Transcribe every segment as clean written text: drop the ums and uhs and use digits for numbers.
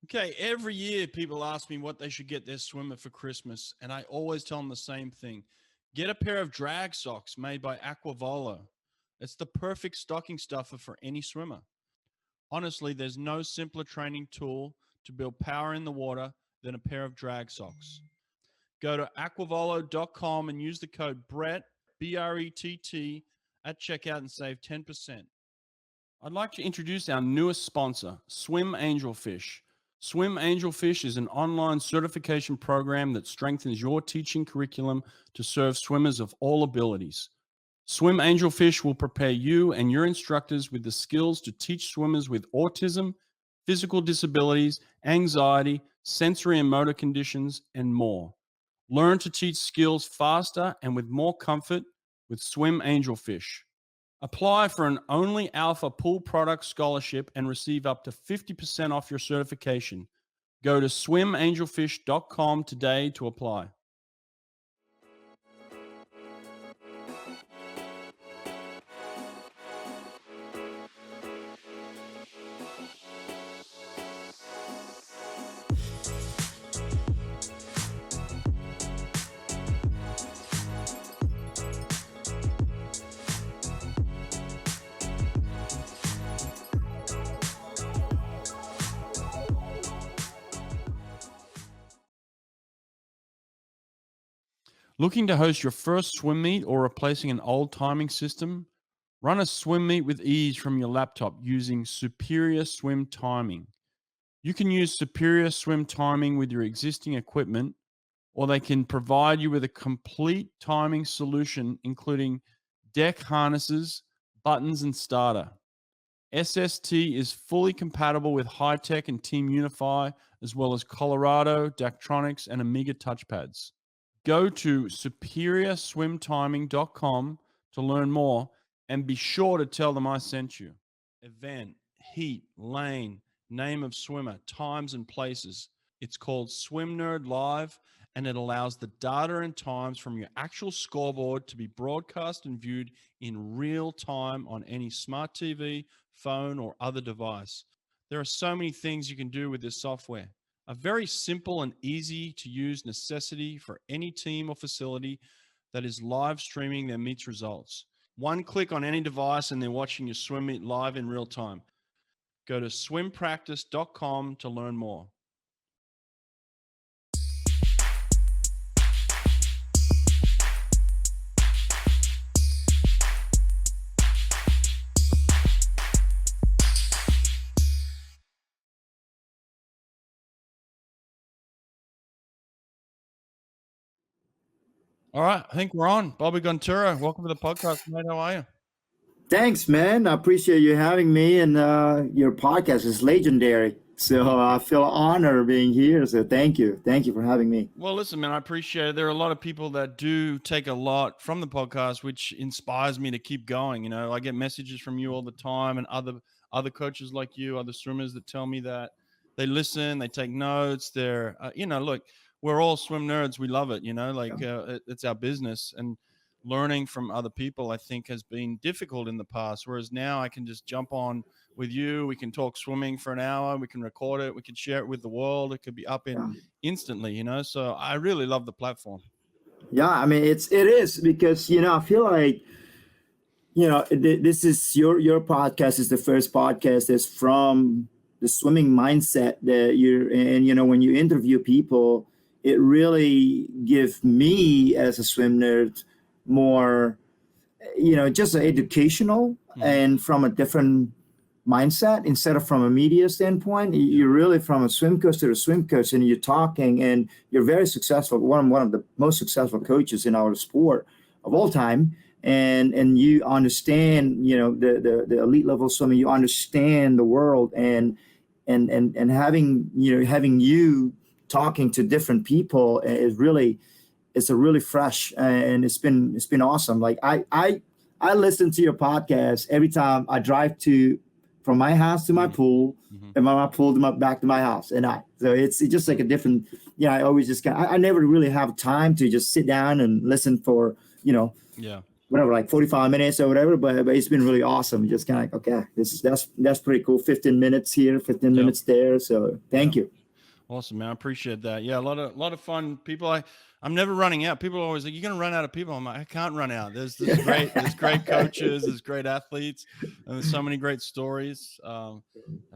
Okay, every year people ask me what they should get their swimmer for Christmas, and I always tell them the same thing. Get a pair of drag socks made by Aquavolo. It's the perfect stocking stuffer for any swimmer. Honestly, there's no simpler training tool to build power in the water than a pair of drag socks. Go to aquavolo.com and use the code BRETT, B-R-E-T-T, at checkout and save 10%. I'd like to introduce our newest sponsor, Swim Angelfish. Swim Angelfish is an online certification program that strengthens your teaching curriculum to serve swimmers of all abilities. Swim Angelfish will prepare you and your instructors with the skills to teach swimmers with autism, physical disabilities, anxiety, sensory and motor conditions, and more. Learn to teach skills faster and with more comfort with Swim Angelfish. Apply for an Only Alpha Pool Product Scholarship and receive up to 50% off your certification. Go to swimangelfish.com today to apply. Looking to host your first swim meet or replacing an old timing system? Run a swim meet with ease from your laptop using Superior Swim Timing. You can use Superior Swim Timing with your existing equipment, or they can provide you with a complete timing solution, including deck harnesses, buttons, and starter. SST is fully compatible with Hy-Tek and Team Unify, as well as Colorado, Daktronics, and Amiga touchpads. Go to superiorswimtiming.com to learn more, and be sure to tell them I sent you. Event, heat, lane, name of swimmer, times and places. It's called Swim Nerd Live, and it allows the data and times from your actual scoreboard to be broadcast and viewed in real time on any smart TV, phone, or other device. There are so many things you can do with this software. A very simple and easy to use necessity for any team or facility that is live streaming their meets results. One click on any device and they're watching your swim meet live in real time. Go to swimpractice.com to learn more. All right, I think we're on. Bobby Guntoro, welcome to the podcast, mate. How are you? Thanks, man. I appreciate you having me, and your podcast is legendary. So I feel honored being here. So thank you. Thank you for having me. Well, listen, man, I appreciate it. There are a lot of people that do take a lot from the podcast, which inspires me to keep going. You know, I get messages from you all the time, and other coaches like you, other swimmers that tell me that they listen, they take notes. They're, look, we're all swim nerds. We love it, it's our business. And learning from other people, I think, has been difficult in the past. Whereas now I can just jump on with you. We can talk swimming for an hour. We can record it. We can share it with the world. It could be up in instantly, So I really love the platform. Yeah, I mean, it is because, I feel like, this is your podcast is the first podcast that's from the swimming mindset that when you interview people, it really gives me as a swim nerd more, just educational and from a different mindset instead of from a media standpoint. You're really from a swim coach to a swim coach, and you're talking, and you're very successful. One of the most successful coaches in our sport of all time. And you understand, the elite level swimming, you understand the world, and having you talking to different people is really, it's a really fresh, and it's been awesome. Like I listen to your podcast every time I drive from my house to my pool, and my pool to back to my house. So it's just like a different, I always just I never really have time to just sit down and listen for, whatever, like 45 minutes or whatever, but it's been really awesome. Just kind of like, okay, that's pretty cool. 15 minutes here, 15 minutes there. So thank you. Awesome, man. I appreciate that. Yeah, a lot of fun people. I'm never running out. People are always like, "You're gonna run out of people." I'm like, I can't run out. There's great coaches, there's great athletes, and there's so many great stories. I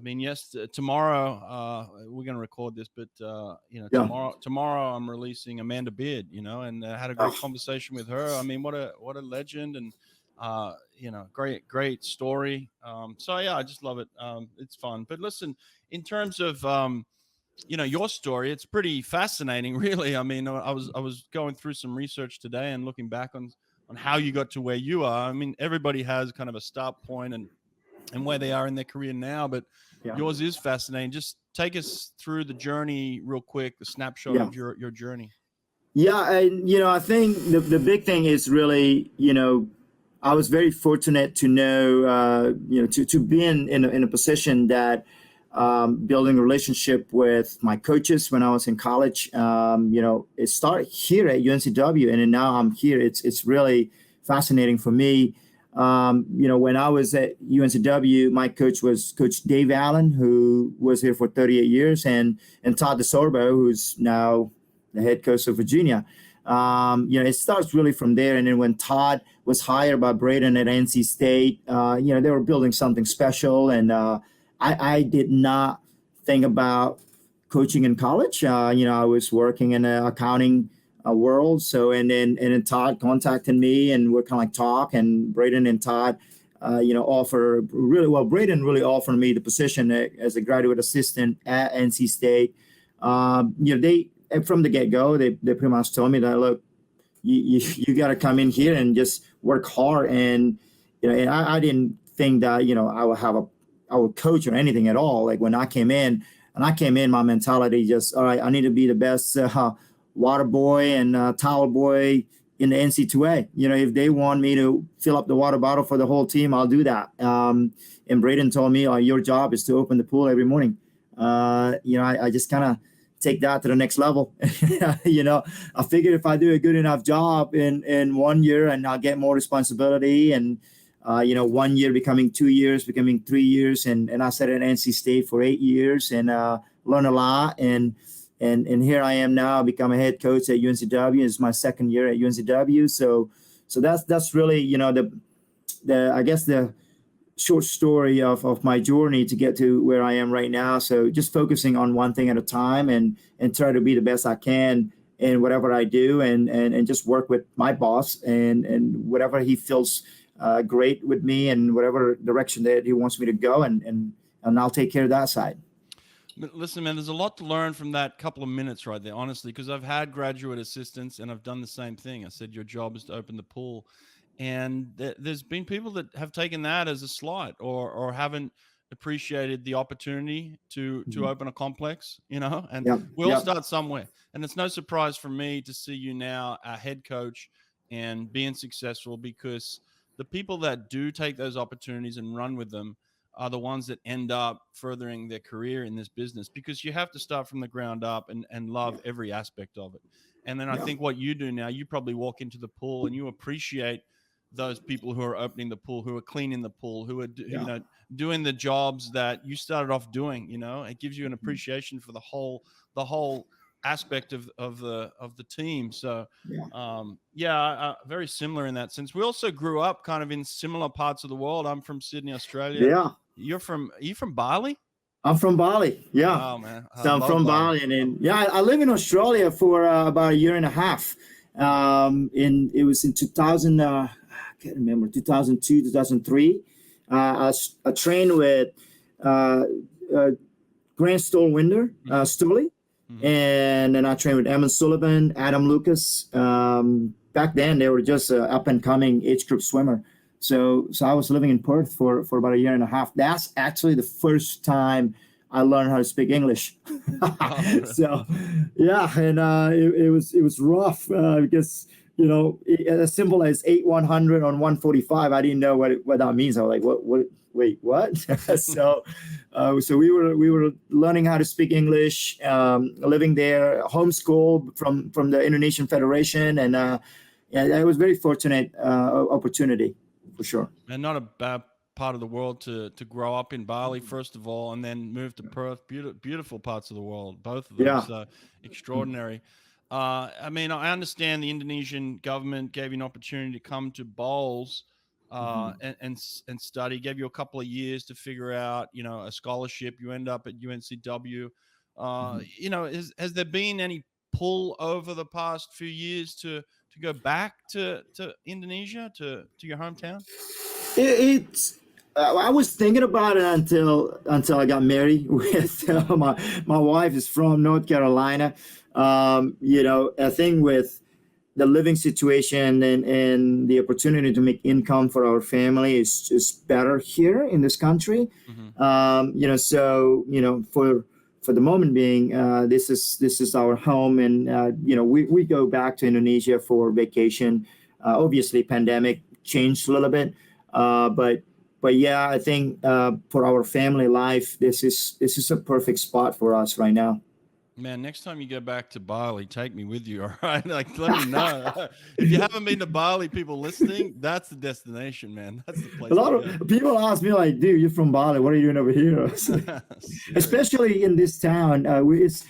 mean, yes, tomorrow we're gonna record this, but tomorrow I'm releasing Amanda Beard. And I had a great conversation with her. I mean, what a legend, and great story. So yeah, I just love it. It's fun. But listen, in terms of your story, it's pretty fascinating, really. I mean, I was going through some research today and looking back on how you got to where you are. I mean, everybody has kind of a start point and where they are in their career now, but yours is fascinating. Just take us through the journey real quick, the snapshot of your journey. Yeah, and I think the big thing is really, I was very fortunate to know, to be in a position that building a relationship with my coaches when I was in college. It started here at UNCW, and then now I'm here. It's really fascinating for me. When I was at UNCW, my coach was Coach Dave Allen, who was here for 38 years, and Todd DeSorbo, who's now the head coach of Virginia. It starts really from there. And then when Todd was hired by Braden at NC State, they were building something special, and I did not think about coaching in college. I was working in the accounting world. So, and then Todd contacted me, and we're kind of like talk, and Braden and Todd, offer really well. Braden really offered me the position as a graduate assistant at NC State. They, from the get-go, they pretty much told me that, look, you got to come in here and just work hard. And, and I didn't think that, I would coach or anything at all. Like when I came in, my mentality just, all right, I need to be the best water boy and towel boy in the NC2A. If they want me to fill up the water bottle for the whole team, I'll do that. And Braden told me, your job is to open the pool every morning. I just kind of take that to the next level. I figured if I do a good enough job in 1 year, and I'll get more responsibility, and 1 year becoming 2 years, becoming 3 years. And I sat at NC State for 8 years and learned a lot. And here I am now, become a head coach at UNCW. It's my second year at UNCW. So that's really, I guess the short story of my journey to get to where I am right now. So just focusing on one thing at a time and try to be the best I can in whatever I do, and just work with my boss and whatever he feels great with me, and whatever direction that he wants me to go, and I'll take care of that side. Listen, man, there's a lot to learn from that couple of minutes right there, honestly, because I've had graduate assistants and I've done the same thing. I said, your job is to open the pool. And there's been people that have taken that as a slight, or haven't appreciated the opportunity to open a complex, and we all start somewhere. And it's no surprise for me to see you now a head coach and being successful, because the people that do take those opportunities and run with them are the ones that end up furthering their career in this business, because you have to start from the ground up and love every aspect of it. And then I think what you do now, you probably walk into the pool and you appreciate those people who are opening the pool, who are cleaning the pool, who are doing the jobs that you started off doing. It gives you an appreciation for the whole aspect of the team. So very similar in that sense. We also grew up kind of in similar parts of the world. I'm from Sydney, Australia. Yeah. Are you from Bali? I'm from Bali. Yeah. Oh man. So I'm from Bali, and then I live in Australia for about a year and a half. It was in 2000. I can't remember, 2002, 2003. I trained with Grant Stoelwinder, Stoelwinder. And then I trained with Eamon Sullivan, Adam Lucas. Back then, they were just an up-and-coming age group swimmer. So I was living in Perth for about a year and a half. That's actually the first time I learned how to speak English. So, and it was rough because, as simple as 8-100 on 145, I didn't know what that means. I was like, wait, what? So we were learning how to speak English, living there, homeschooled from the Indonesian Federation, and yeah, it was very fortunate opportunity for sure. And not a bad part of the world to grow up in, Bali first of all, and then move to Perth. Beautiful parts of the world, both of them. Yeah. So extraordinary. I mean, I understand the Indonesian government gave you an opportunity to come to Bolles and study. Gave you a couple of years to figure out, you know, a scholarship. You end up at UNCW. You know, has there been any pull over the past few years to go back to Indonesia, to your hometown? It's I was thinking about it until I got married with my wife is from North Carolina. You know, I think with the living situation and the opportunity to make income for our family is just better here in this country. You know, so you know, for the moment being, this is our home, and you know, we go back to Indonesia for vacation. Obviously, pandemic changed a little bit, but yeah, I think for our family life, this is a perfect spot for us right now. Man, next time you go back to Bali, take me with you, all right? Like, let me know. If you haven't been to Bali, people listening, that's the destination, man. That's the place. A lot of people ask me, like, dude, you're from Bali. What are you doing over here? Especially in this town. It's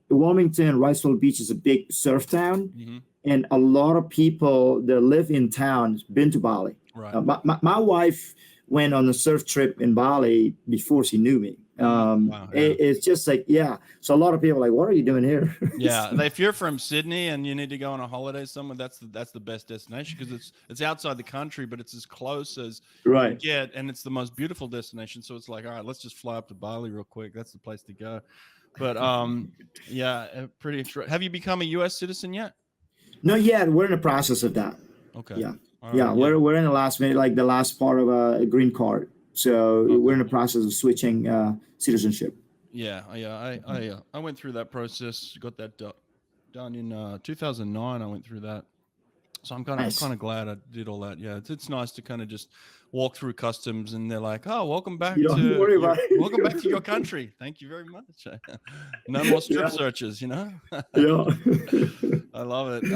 Wilmington, Riceville Beach is a big surf town. And a lot of people that live in town been to Bali. Right. My wife went on a surf trip in Bali before she knew me. Wow, yeah. It's just like, yeah. So a lot of people are like, what are you doing here? Yeah. If you're from Sydney and you need to go on a holiday somewhere, that's the best destination, because it's outside the country, but it's as close as you can get, and it's the most beautiful destination. So it's like, all right, let's just fly up to Bali real quick. That's the place to go. But yeah, pretty extra. Have you become a U.S. citizen yet? Not yet. We're in the process of that. Okay. Yeah. Right, yeah. We're in the last minute, like the last part of a green card. So we're in the process of switching citizenship. Yeah, I went through that process. Got that done in 2009. I went through that, so I'm kind of glad I did all that. Yeah, it's nice to kind of just walk through customs, and they're like, "Oh, welcome back welcome back to your country. Thank you very much. No more strip searches, you know." Yeah, I love it.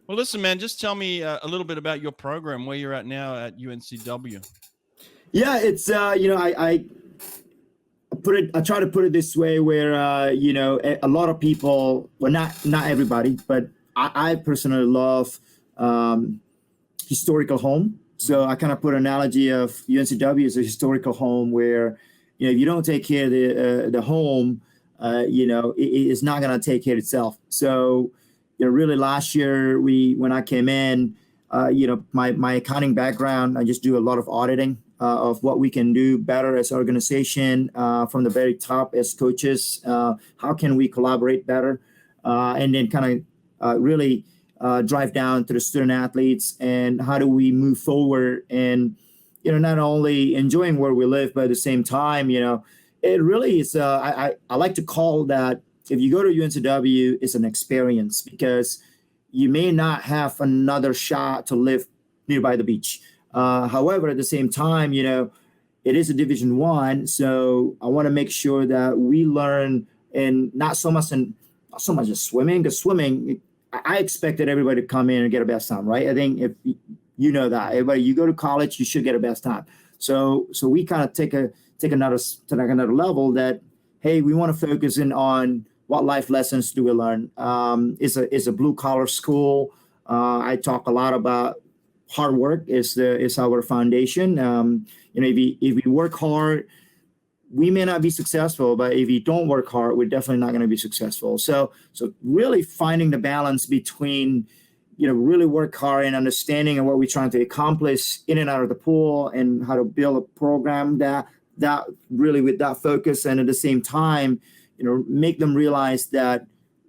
Well, listen, man, just tell me a little bit about your program, where you're at now at UNCW. Yeah, it's you know, I try to put it this way, where you know, a lot of people, well, not everybody, but I personally love historical home. So I kind of put an analogy of UNCW as a historical home, where, you know, if you don't take care of the home, you know, it's not going to take care of itself. So, you know, really last year when I came in, you know, my accounting background, I just do a lot of auditing of what we can do better as an organization, from the very top as coaches. How can we collaborate better? And then kind of really drive down to the student athletes, and how do we move forward, and, you know, not only enjoying where we live, but at the same time, you know, it really is, I like to call that, if you go to UNCW, it's an experience, because you may not have another shot to live nearby the beach. However, at the same time, you know, it is a Division I, so I want to make sure that we learn, and not so much as swimming, because swimming, I expected everybody to come in and get a best time, right? I think if you know that, everybody, you go to college, you should get a best time. So we kind of take another level, that, hey, we want to focus in on what life lessons do we learn. It's a blue collar school. I talk a lot about hard work is our foundation. You know, if we work hard, we may not be successful, but if you don't work hard, we're definitely not going to be successful. So really finding the balance between, you know, really work hard and understanding and what we're trying to accomplish in and out of the pool, and how to build a program that really with that focus, and at the same time, you know, make them realize that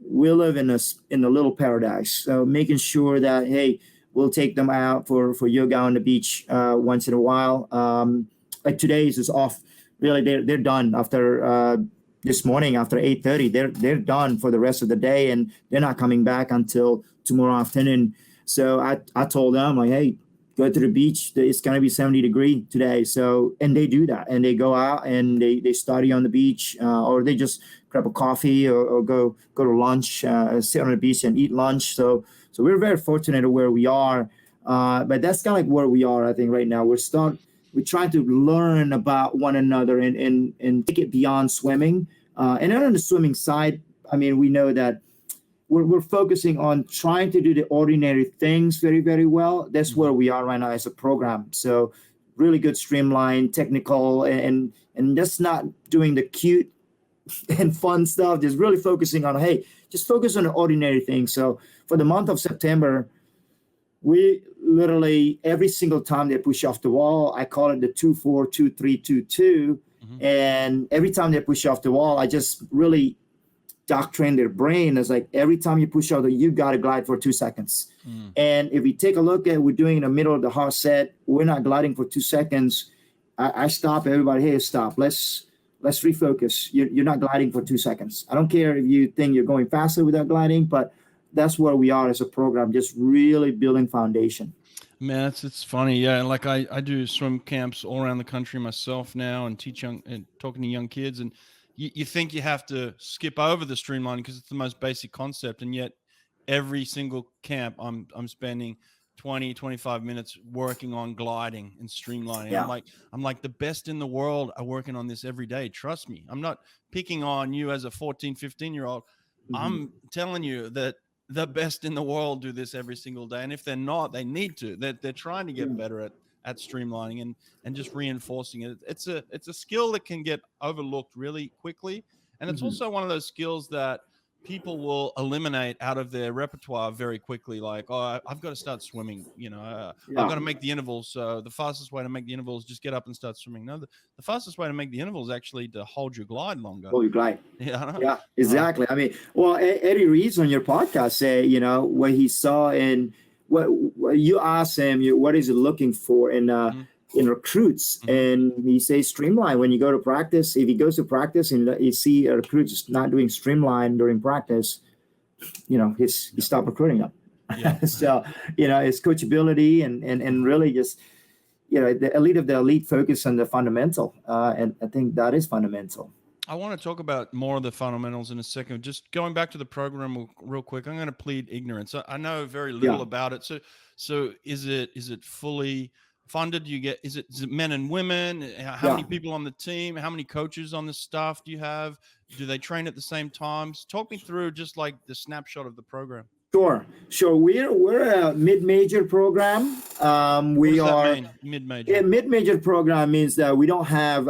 we live in a little paradise. So making sure that, hey, we'll take them out for yoga on the beach once in a while. Like today's is off. Really, they're done after this morning after 8:30. They're done for the rest of the day, and they're not coming back until tomorrow afternoon. So I told them, like, hey, go to the beach. It's going to be 70 degrees today. So, and they do that, and they go out and they study on the beach, or they just grab a coffee or go to lunch, sit on the beach and eat lunch. So we're very fortunate where we are. But that's kind of like where we are, I think, right now. We're trying to learn about one another and take it beyond swimming. And then on the swimming side, I mean, we know that we're focusing on trying to do the ordinary things very, very well. That's where we are right now as a program. So really good streamline, technical, and just not doing the cute and fun stuff. Just really focusing on, hey, just focus on the ordinary things. So for the month of September, we literally, every single time they push off the wall, I call it the 2-4, 2-3, 2-2. And every time they push off the wall, I just really doctrine their brain as like, every time you push out, you got to glide for 2 seconds. And if we take a look at, we're doing in the middle of the hard set, we're not gliding for 2 seconds. I stop everybody. Hey, stop. Let's refocus. You're not gliding for 2 seconds. I don't care if you think you're going faster without gliding, but that's where we are as a program, just really building foundation. Man, it's funny. Yeah. Like I do swim camps all around the country myself now and teach and talking to young kids. And you think you have to skip over the streamlining because it's the most basic concept. And yet every single camp I'm spending 20, 25 minutes working on gliding and streamlining. Yeah. I'm like the best in the world are working on this every day. Trust me. I'm not picking on you as a 14, 15-year-old. I'm telling you that the best in the world do this every single day. And if they're not, they need to. They're trying to get better at streamlining and just reinforcing it. It's a skill that can get overlooked really quickly. And it's also one of those skills that people will eliminate out of their repertoire very quickly. Like, oh, I've got to start swimming. I've got to make the intervals. The fastest way to make the intervals, just get up and start swimming. No, the fastest way to make the intervals is actually to hold your glide longer. Hold your glide. Yeah, exactly. I mean, well, Eddie Reed's on your podcast say, what he saw in what you asked him, what is he looking for in recruits, and he says streamline. When you go to practice, if he goes to practice and you see a recruit just not doing streamline during practice, he stopped recruiting them. So it's coachability and really just the elite of the elite focus on the fundamental, and I think that is fundamental. I want to talk about more of the fundamentals in a second. Just going back to the program real quick, I'm going to plead ignorance. I know very little about it. So is it fully funded? Is it men and women? How many people on the team? How many coaches on the staff do you have? Do they train at the same times? Talk me through just like the snapshot of the program. Sure. We're a mid-major program. We are mid-major. Yeah, mid-major program means that we don't have.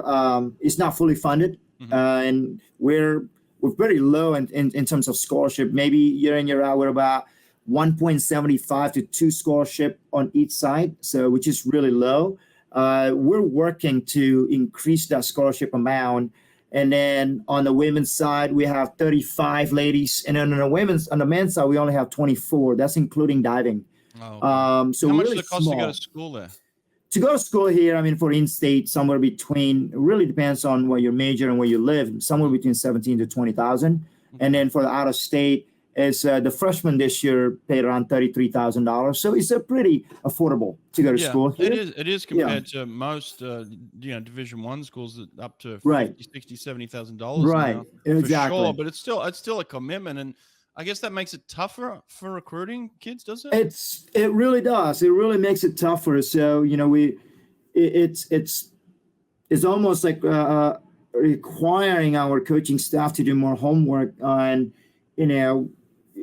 It's not fully funded, and we're very low in terms of scholarship. Maybe year in year out, we're about 1.75 to 2 scholarship on each side, so which is really low. We're working to increase that scholarship amount. And then on the women's side, we have 35 ladies. And then on the men's side, we only have 24. That's including diving. Oh, so how much does it cost to go to school there? To go to school here, I mean, for in-state, somewhere between, really depends on what your major and where you live, somewhere between 17 to 20,000. And then for the out-of-state, is the freshman this year paid around $33,000, so it's a pretty affordable to go to school here. It is compared to most Division I schools that up to $50,000-$70,000 right now, exactly for sure. But it's still a commitment, and I guess that makes it tougher for recruiting kids, does it? It really does. It really makes it tougher. So it's almost like requiring our coaching staff to do more homework on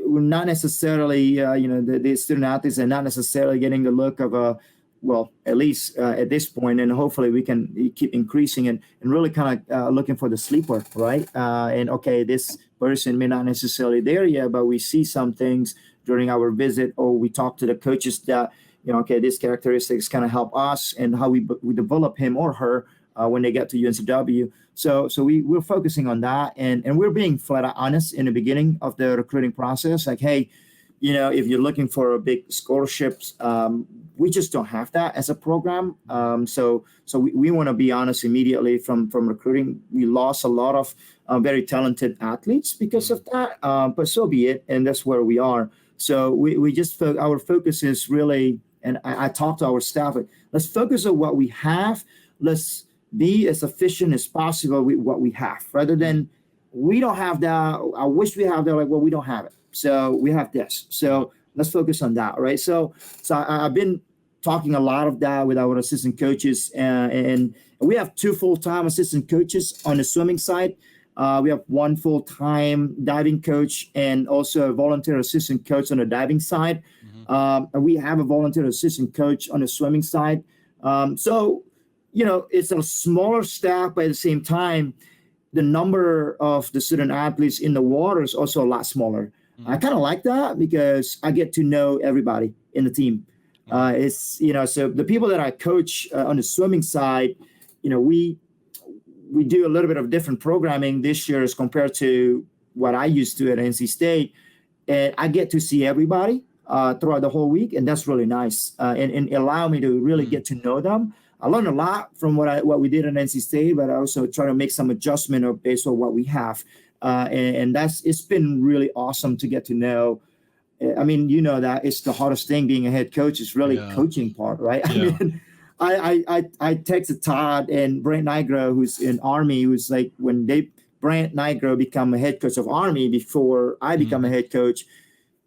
we're not necessarily, the student athletes are not necessarily getting the look of at least at this point, and hopefully we can keep increasing and really kind of looking for the sleeper, right? And okay, this person may not necessarily there yet, but we see some things during our visit, or we talk to the coaches that, okay, these characteristics kind of help us and how we develop him or her when they get to UNCW. So we're focusing on that, and we're being flat out honest in the beginning of the recruiting process. Like, hey, if you're looking for a big scholarships, we just don't have that as a program. So we want to be honest immediately from recruiting. We lost a lot of very talented athletes because of that, but so be it, and that's where we are. So we just our focus is really And I talk to our staff, like, let's focus on what we have. Let's be as efficient as possible with what we have, rather than we don't have that. I wish we have that. Like, well, we don't have it. So we have this. So let's focus on that, right? So I've been talking a lot of that with our assistant coaches, and we have 2 full-time assistant coaches on the swimming side. We have 1 full-time diving coach and also a volunteer assistant coach on the diving side. And we have a volunteer assistant coach on the swimming side. So, it's a smaller staff, but at the same time, the number of the student athletes in the water is also a lot smaller. I kind of like that because I get to know everybody in the team. So the people that I coach on the swimming side, we do a little bit of different programming this year as compared to what I used to at NC State. And I get to see everybody throughout the whole week. And that's really nice and allow me to really get to know them. I learned a lot from what we did at NC State, but I also try to make some adjustment based on what we have. And it's been really awesome to get to know. I mean, that it's the hardest thing being a head coach is really coaching part, right? Yeah. I texted Todd and Brent Nigro, who's in Army, who's like, when Brent Nigro become a head coach of Army before I become a head coach,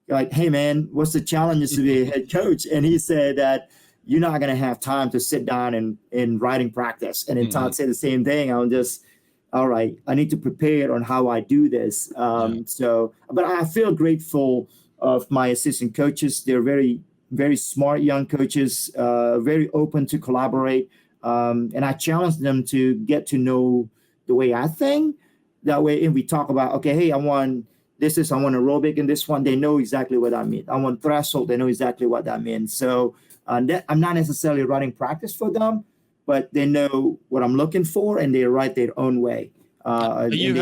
like, hey man, what's the challenges to be a head coach? And he said that you're not going to have time to sit down and writing practice. And then Todd said the same thing. I'm just, all right, I need to prepare on how I do this. But I feel grateful of my assistant coaches. They're very, very smart young coaches, very open to collaborate. And I challenge them to get to know the way I think. That way, if we talk about, okay, hey, I want aerobic in this one, they know exactly what I mean. I want threshold, they know exactly what that means. So I'm not necessarily running practice for them, but they know what I'm looking for, and they write their own way. Are you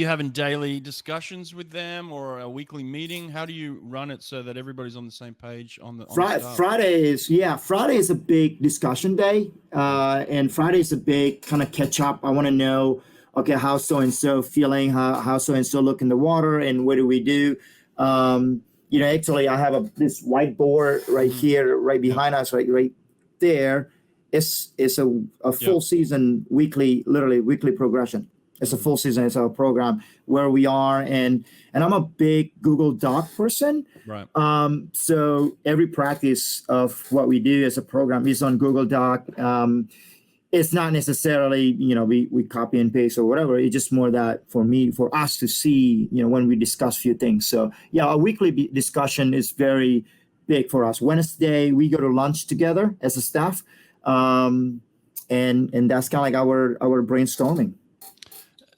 having daily discussions with them or a weekly meeting? How do you run it so that everybody's on the same page on the Friday is a big discussion day. And Friday is a big kind of catch up. I want to know, okay, how so-and-so feeling, how so-and-so look in the water, and what do we do? Actually I have this whiteboard right here, right behind us, right there. It's a full season, weekly progression. It's a full season. It's our program where we are, and I'm a big Google Doc person. Right. So every practice of what we do as a program is on Google Doc. It's not necessarily, we copy and paste or whatever. It's just more that for us to see, when we discuss a few things. So a weekly discussion is very big for us. Wednesday, we go to lunch together as a staff. And that's kind of like our brainstorming.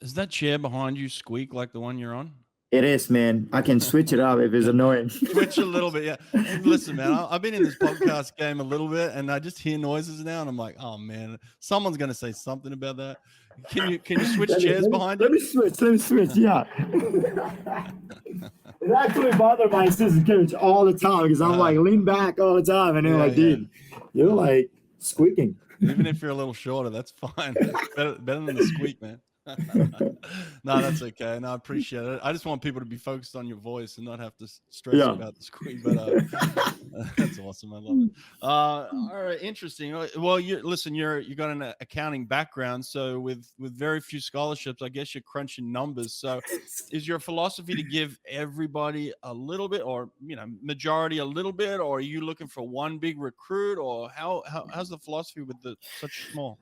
Does that chair behind you squeak like the one you're on? It is, man. I can switch it up if it's annoying. Switch a little bit, yeah. And listen, man, I've been in this podcast game a little bit, and I just hear noises now, and I'm like, oh man, someone's gonna say something about that. Can you switch chairs behind you? Let me switch. Yeah. It actually bothers my assistant coach all the time because I'm like lean back all the time, and they're dude, you're like squeaking. Even if you're a little shorter, that's fine. Better than the squeak, man. No, that's okay. No, I appreciate it. I just want people to be focused on your voice and not have to stress about the squeak. But that's awesome. I love it. All right, interesting. Well, you got an accounting background, so with very few scholarships, I guess you're crunching numbers. So, is your philosophy to give everybody a little bit, or majority a little bit, or are you looking for one big recruit, or how's the philosophy with such small?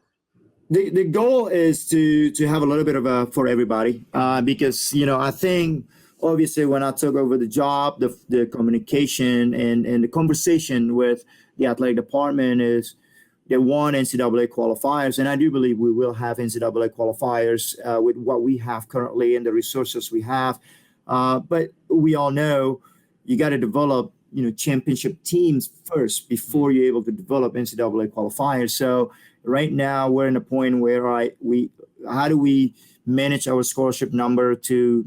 The goal is to have a little bit of for everybody, because I think obviously when I took over the job, the communication and the conversation with the athletic department is they want NCAA qualifiers, and I do believe we will have NCAA qualifiers with what we have currently and the resources we have. But we all know you got to develop championship teams first before you're able to develop NCAA qualifiers. So right now we're in a point where how do we manage our scholarship number to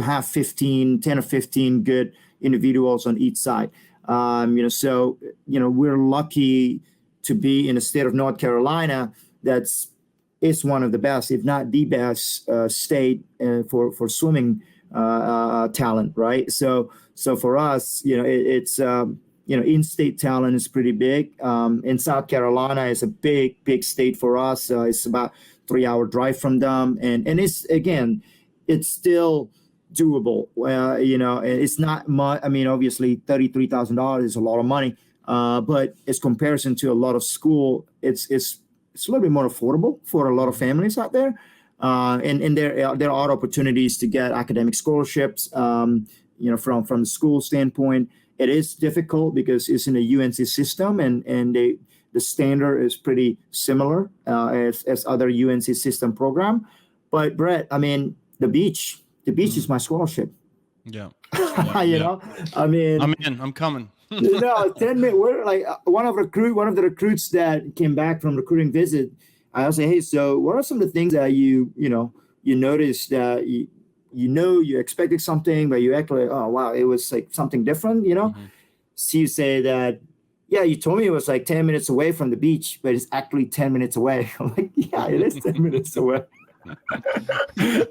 have 10 or 15 good individuals on each side. So we're lucky to be in the state of North Carolina it's one of the best, if not the best state for swimming talent, right? So for us, it's in-state talent is pretty big. In South Carolina is a big state for us. It's about 3-hour drive from them, and it's still doable. It's not much. I mean, obviously, $33,000 is a lot of money, but as comparison to a lot of school, it's a little bit more affordable for a lot of families out there. And there are opportunities to get academic scholarships. From the school standpoint, it is difficult because it's in a UNC system, and the standard is pretty similar as other UNC system program. But Brett, I mean, the beach is my scholarship. Yeah. I mean, I'm coming. 10 minutes. We're like one of the recruits that came back from recruiting visit. I was say, hey, so what are some of the things that you noticed that you expected something, but you actually, oh wow, it was like something different, Mm-hmm. So you say that, yeah, you told me it was like 10 minutes away from the beach, but it's actually 10 minutes away. I'm like, yeah, it is 10 minutes away.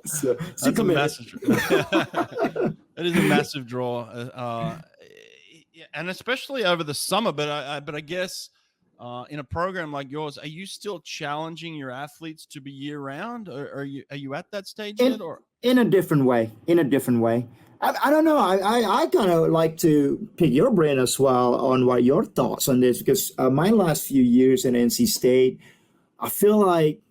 So that's a massive that is a massive draw, and especially over the summer. But I guess in a program like yours, are you still challenging your athletes to be year round, or are you at that stage yet? Or in a different way? I don't know. I kind of like to pick your brain as well on what your thoughts on this, because my last few years in NC State, I feel like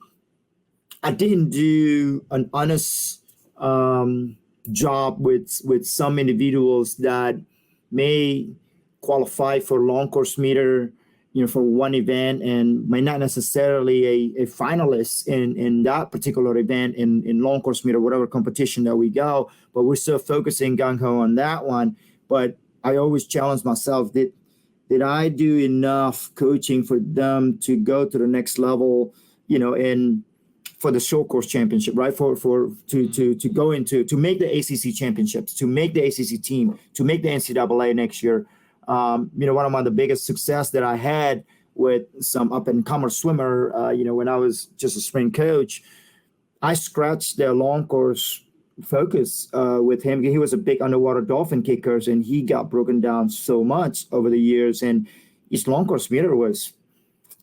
I didn't do an honest job with some individuals that may qualify for long course meter, for one event, and might not necessarily a finalist in that particular event in long course meter, whatever competition that we go. But we're still focusing gung-ho on that one. But I always challenge myself, did I do enough coaching for them to go to the next level, for the short course championship, right? To go into, to make the ACC championships, to make the ACC team, to make the NCAA next year. One of the biggest success that I had with some up and comer swimmer, when I was just a spring coach, I scratched the long course focus with him. He was a big underwater dolphin kicker, and he got broken down so much over the years. And his long course meter was,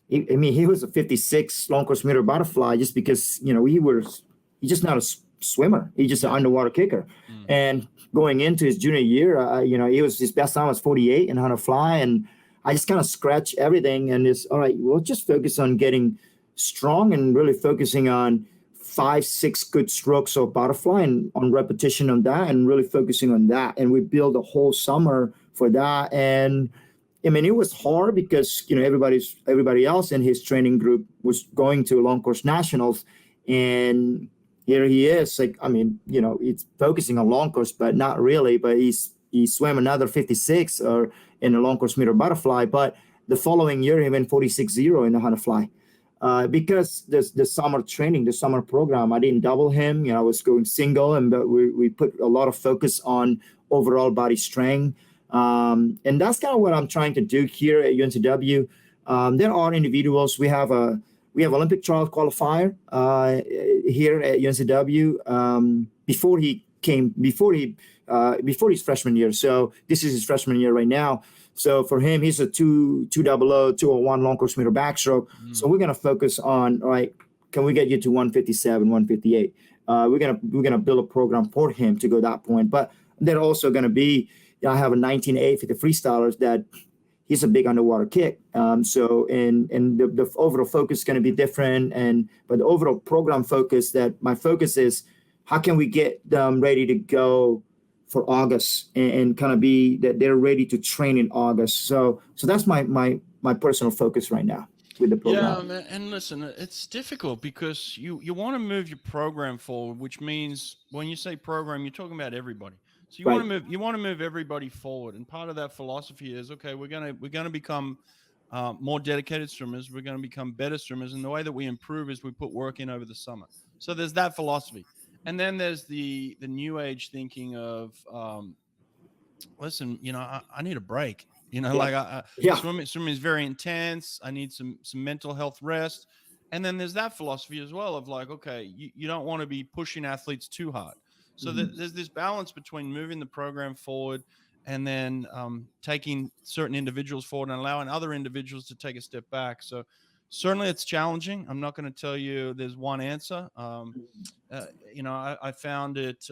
he was a 56 long course meter butterfly just because, he's just not a swimmer. He's just an underwater kicker. And going into his junior year, his best time was 48 in how to fly. And I just kind of scratched everything. And it's all right, we'll just focus on getting strong and really focusing on 5-6 good strokes of butterfly and on repetition on that, and really focusing on that. And we built a whole summer for that. And it was hard because, everybody else in his training group was going to long course nationals. And here he is, it's focusing on long course, but not really. But he swam another 56 or in a long course meter butterfly. But the following year, he went 46.0 in the how to fly. Because the summer training, the summer program, I didn't double him. I was going single, but we put a lot of focus on overall body strength. And that's kind of what I'm trying to do here at UNCW. There are individuals. We have Olympic trial qualifier here at UNCW before his freshman year. So this is his freshman year right now. So for him, he's a 200, 201 long course meter backstroke. So we're gonna focus on, all right, can we get you to 157, 158? We're gonna build a program for him to go that point. But they're also gonna be, I have a 19.8 for the freestylers that he's a big underwater kick. So the overall focus is going to be different. But the overall program focus, my focus is how can we get them ready to go for August and kind of be that they're ready to train in August. So that's my personal focus right now with the program. Yeah, and listen, it's difficult because you want to move your program forward, which means when you say program, you're talking about everybody. So you want to move everybody forward, and part of that philosophy is, okay, we're gonna become more dedicated swimmers. We're going to become better swimmers, and the way that we improve is we put work in over the summer. So there's that philosophy, and then there's the new age thinking of, listen, I need a break. Swimming is very intense. I need some mental health rest, and then there's that philosophy as well of like, okay, you don't want to be pushing athletes too hard. So there's this balance between moving the program forward and then taking certain individuals forward and allowing other individuals to take a step back. So certainly it's challenging. I'm not going to tell you there's one answer. I found it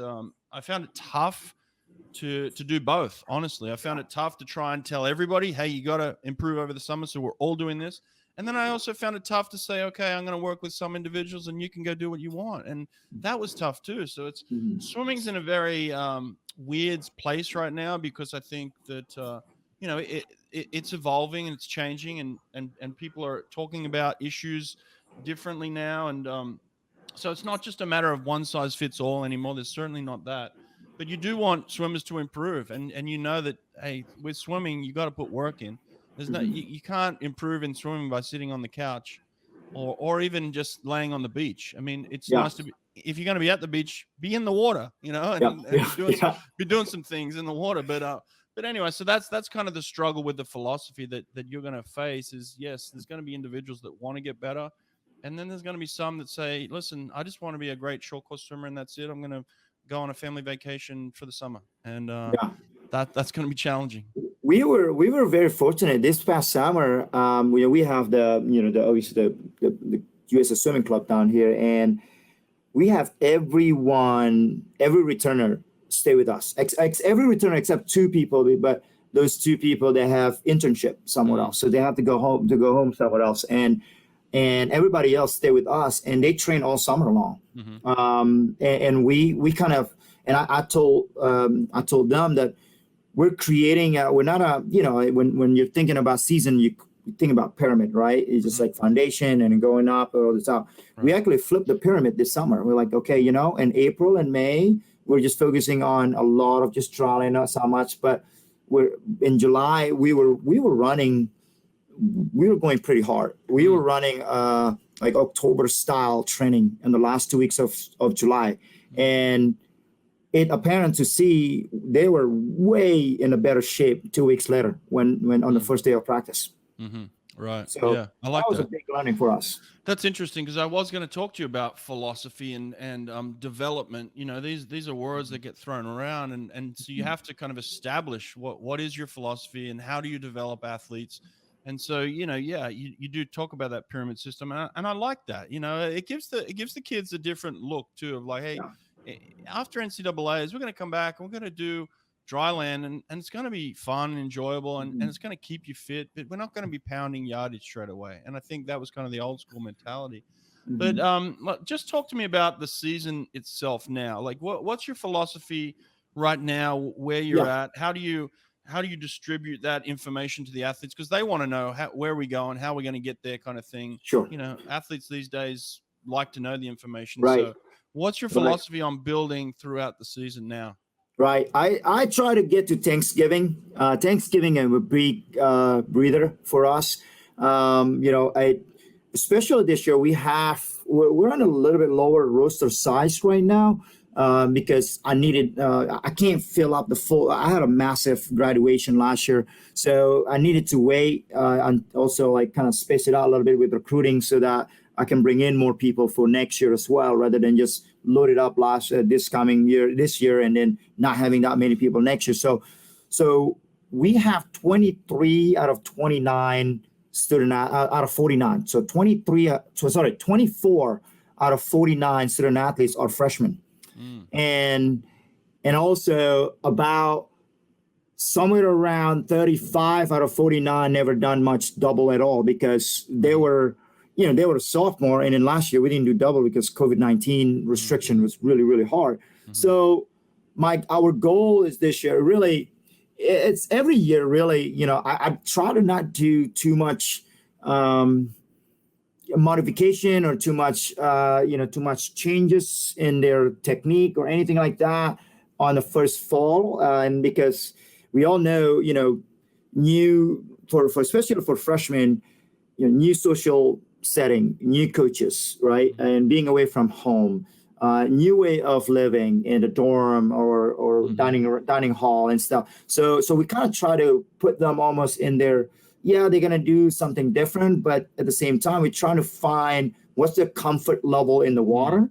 tough to do both. Honestly, I found it tough to try and tell everybody, hey, you got to improve over the summer, so we're all doing this. And then I also found it tough to say, okay, I'm going to work with some individuals and you can go do what you want. And that was tough too. So it's swimming's in a very weird place right now, because I think that, it's evolving and it's changing, and people are talking about issues differently now. And so it's not just a matter of one size fits all anymore. There's certainly not that. But you do want swimmers to improve. And you know that, hey, with swimming, you got to put work in. There's no, you can't improve in swimming by sitting on the couch or even just laying on the beach. I mean, it's nice to be, if you're going to be at the beach, be in the water, and be doing some things in the water. But anyway, so that's kind of the struggle with the philosophy that you're going to face is, yes, there's going to be individuals that want to get better. And then there's going to be some that say, listen, I just want to be a great short course swimmer and that's it. I'm going to go on a family vacation for the summer. And that's going to be challenging. We were very fortunate this past summer. We have the US Swimming Club down here, and we have every returner stay with us. Every returner except two people, but those two people, they have internship somewhere else, so they have to go home somewhere else, and everybody else stay with us, and they train all summer long. And we kind of, and I told them that we're creating we're not when you're thinking about season, you think about pyramid, right? It's just like foundation and going up all the time. Right. We actually flipped the pyramid this summer. We're like, okay, in April and May, we're just focusing on a lot of just trialing, not so much, but in July, we were going pretty hard. We were running like October style training in the last 2 weeks of July. And it apparent to see they were way in a better shape 2 weeks later when on the first day of practice. Right. So yeah, I like that was a big learning for us. That's interesting, because I was going to talk to you about philosophy and development. These are words that get thrown around, and so you have to kind of establish what is your philosophy and how do you develop athletes. And so, you do talk about that pyramid system, and I like that. It gives the kids a different look too, of like, hey, after NCAAs, we're going to come back and we're going to do dry land, and it's going to be fun and enjoyable, and it's going to keep you fit, but we're not going to be pounding yardage straight away. And I think that was kind of the old school mentality. But just talk to me about the season itself now. Like, what's your philosophy right now, where you're at? How do you distribute that information to the athletes? Because they want to know where we going, how we're going to get there, kind of thing. Sure. Athletes these days like to know the information. Right. So what's your philosophy on building throughout the season now? Right. I try to get to Thanksgiving. Thanksgiving is a big breather for us. Especially this year, we're on a little bit lower roster size right now because I can't fill up the full. I had a massive graduation last year, so I needed to wait and also like kind of space it out a little bit with recruiting so that I can bring in more people for next year as well, rather than just load it up this year, and then not having that many people next year. So we have 23 out of 29 student out of 49. So 24 out of 49 student athletes are freshmen, and also about somewhere around 35 out of 49 never done much double at all, because they were a sophomore, and then last year we didn't do double because COVID-19 restriction was really, really hard. So our goal is this year, really, it's every year, really, I try to not do too much modification or too much changes in their technique or anything like that on the first fall. And because we all know, especially for freshmen, new social setting, new coaches, right? And being away from home, new way of living in the dorm or dining hall and stuff. So we kind of try to put them almost in there. Yeah, they're gonna do something different, but at the same time, we're trying to find what's their comfort level in the water.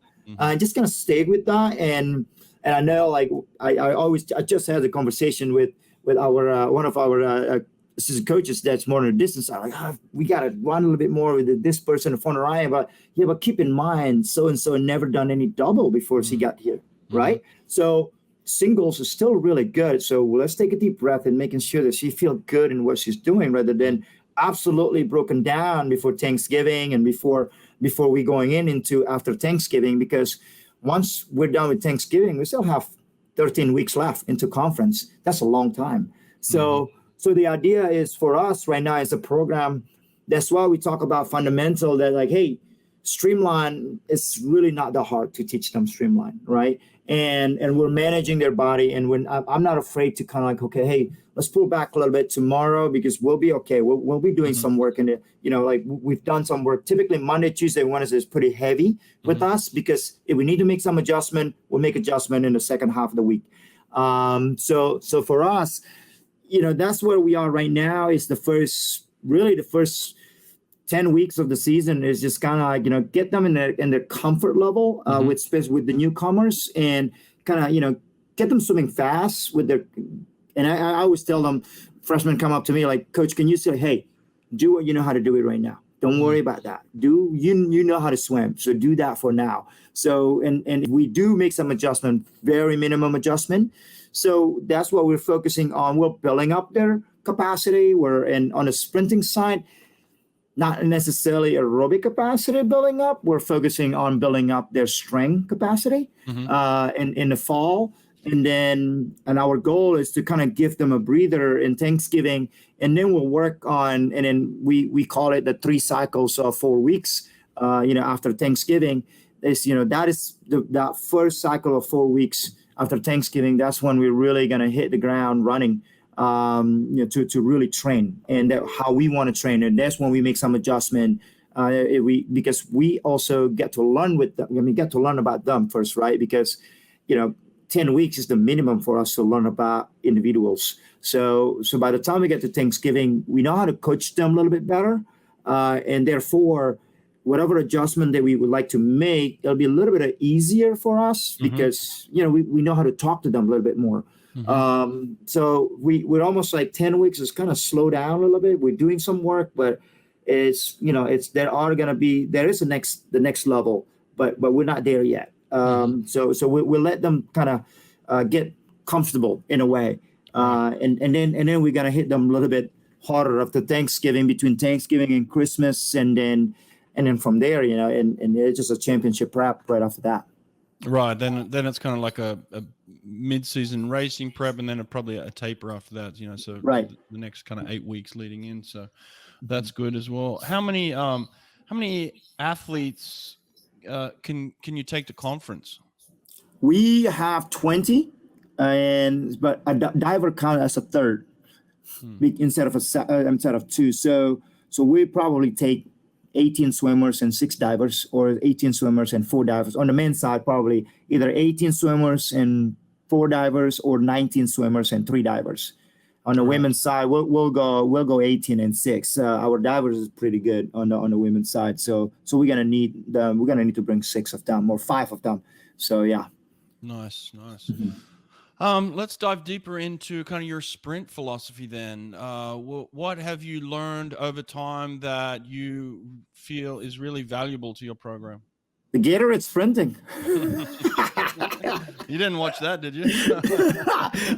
Just gonna stay with that. And I know, like I just had a conversation with with our one of our assistant coaches that's more on the distance side. Like, we got to run a little bit more with this person in front of Ryan. But keep in mind, so-and-so never done any double before she got here, right? So singles is still really good. So let's take a deep breath and making sure that she feels good in what she's doing rather than absolutely broken down before Thanksgiving and before we going into after Thanksgiving, because once we're done with Thanksgiving, we still have 13 weeks left into conference. That's a long time. So the idea is for us right now is a program. That's why we talk about fundamental that like, hey, streamline is really not that hard to teach them streamline, right? And we're managing their body. And when I'm not afraid to kind of like, okay, hey, let's pull back a little bit tomorrow because we'll be okay. We'll be doing some work in it. Like we've done some work. Typically Monday, Tuesday, Wednesday is pretty heavy with us because if we need to make some adjustment, we'll make adjustment in the second half of the week. So for us, that's where we are right now. Is the first 10 weeks of the season is just kind of like, get them in their comfort level with the newcomers and kind of, get them swimming fast with their, and I always tell them, freshmen come up to me like, Coach, can you say, hey, do what you know how to do it right now. Don't worry about that. You know how to swim. So do that for now. So, and we do make some adjustment, very minimum adjustment. So that's what we're focusing on. We're building up their capacity. And on the sprinting side, not necessarily aerobic capacity building up. We're focusing on building up their strength capacity in the fall. And our goal is to kind of give them a breather in Thanksgiving. And then we'll work on, and then we call it the 3 cycles of 4 weeks, after Thanksgiving. That is that first cycle of 4 weeks after Thanksgiving. That's when we're really going to hit the ground running. To really train and how we want to train. And that's when we make some adjustment because we also get to learn with them. Get to learn about them first, right? Because, 10 weeks is the minimum for us to learn about individuals. So by the time we get to Thanksgiving, we know how to coach them a little bit better. And therefore, whatever adjustment that we would like to make, it'll be a little bit easier for us because, we know how to talk to them a little bit more. So we're almost like 10 weeks is kind of slow down a little bit. We're doing some work, but there is the next level, but we're not there yet. So we'll let them kind of get comfortable in a way. And then we're going to hit them a little bit harder after Thanksgiving, between Thanksgiving and Christmas. And then from there, and it's just a championship prep right after that. Right. Then it's kind of like a mid-season racing prep, and then probably a taper after that. So right. The next kind of 8 weeks leading in. So that's good as well. How many athletes can you take to conference? We have 20, but a diver count as a third instead of 2. So we probably take 18 swimmers and 6 divers, or 18 swimmers and 4 divers. On the men's side, probably either 18 swimmers and 4 divers, or 19 swimmers and 3 divers. On the women's side, we'll go 18 and 6. Our divers is pretty good on the women's side. So we're gonna need to bring 6 of them or 5 of them. So yeah. Nice. Let's dive deeper into kind of your sprint philosophy then. What have you learned over time that you feel is really valuable to your program? The Gatorade sprinting. You didn't watch that, did you?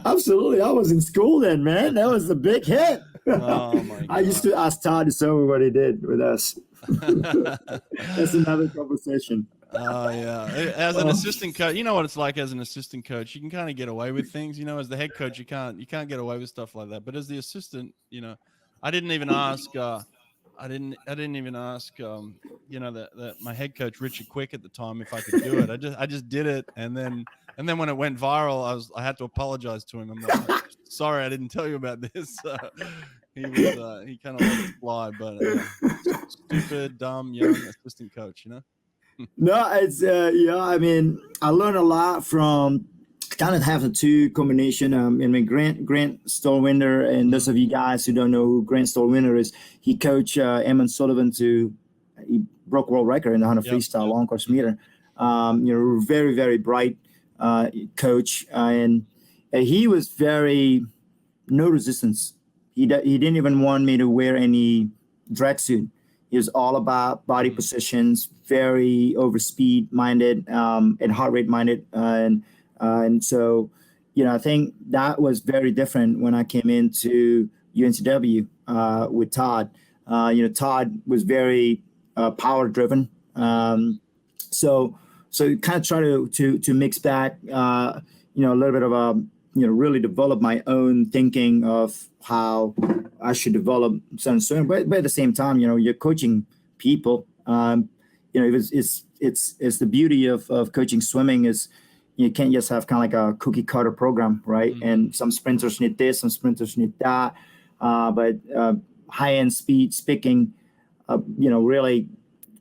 Absolutely. I was in school then, man. That was a big hit. Oh my God. I used to ask Todd DeSorbo what he did with us. That's another conversation. Oh yeah. As an assistant coach, you know what it's like as an assistant coach. You can kind of get away with things, as the head coach, you can't get away with stuff like that. But as the assistant, I didn't even ask that my head coach Richard Quick at the time if I could do it. I just did it, and then when it went viral, I had to apologize to him. I'm like, sorry, I didn't tell you about this. He kind of let it fly, but stupid, dumb, young assistant coach, No, it's I learned a lot from kind of having 2 combination. Grant Stoelwinder, and those of you guys who don't know who Grant Stoelwinder is, he coached Eamon Sullivan he broke world record in the 100 freestyle long course meter. Very, very bright coach, and he was very no resistance. He didn't even want me to wear any drag suit. He was all about body positions, very over speed minded, and heart rate minded. And so, I think that was very different when I came into UNCW with Todd. Todd was very power driven. So kind of try to mix back, a little bit of a, really develop my own thinking of how I should develop certain swimming. But at the same time, you're coaching people. It's the beauty of coaching swimming is you can't just have kind of like a cookie cutter program, right? Mm-hmm. And some sprinters need this, some sprinters need that. But high end speed, speaking, really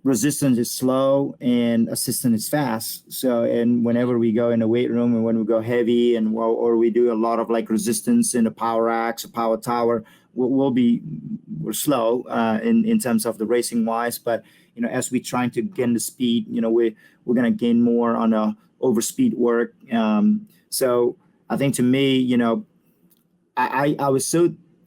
resistance is slow and assistance is fast. So, and whenever we go in the weight room and when we go heavy or we do a lot of like resistance in the power axe or power tower, we're slow in terms of the racing wise. But, as we trying to gain the speed, we're going to gain more on a over speed work. So I think to me, I was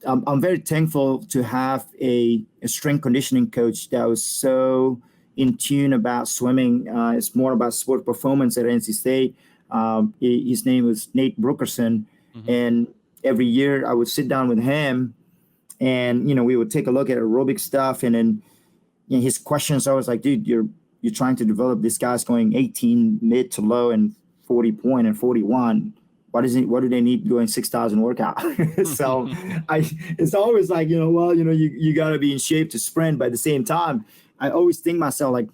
I'm very thankful to have a strength conditioning coach that was so in tune about swimming. It's more about sport performance at NC State. His name was Nate Brookerson. Mm-hmm. And every year I would sit down with him and, we would take a look at aerobic stuff. And then his questions, I was like, dude, you're trying to develop this guy's going 18 mid to low and 40 point and 41. What do they need going 6,000 workout? So it's always like, you got to be in shape to sprint. But at the same time, I always think myself like,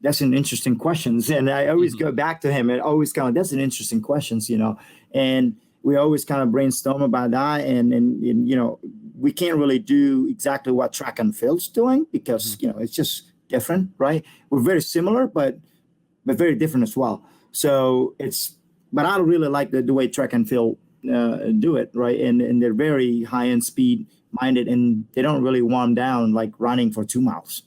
that's an interesting question. And I always go back to him and always kind of, that's an interesting question, and we always kind of brainstorm about that. And we can't really do exactly what track and field's doing because, it's just different, right? We're very similar, but very different as well. So but I really like the way track and field do it, right? And they're very high-end speed minded, and they don't really warm down like running for 2 miles,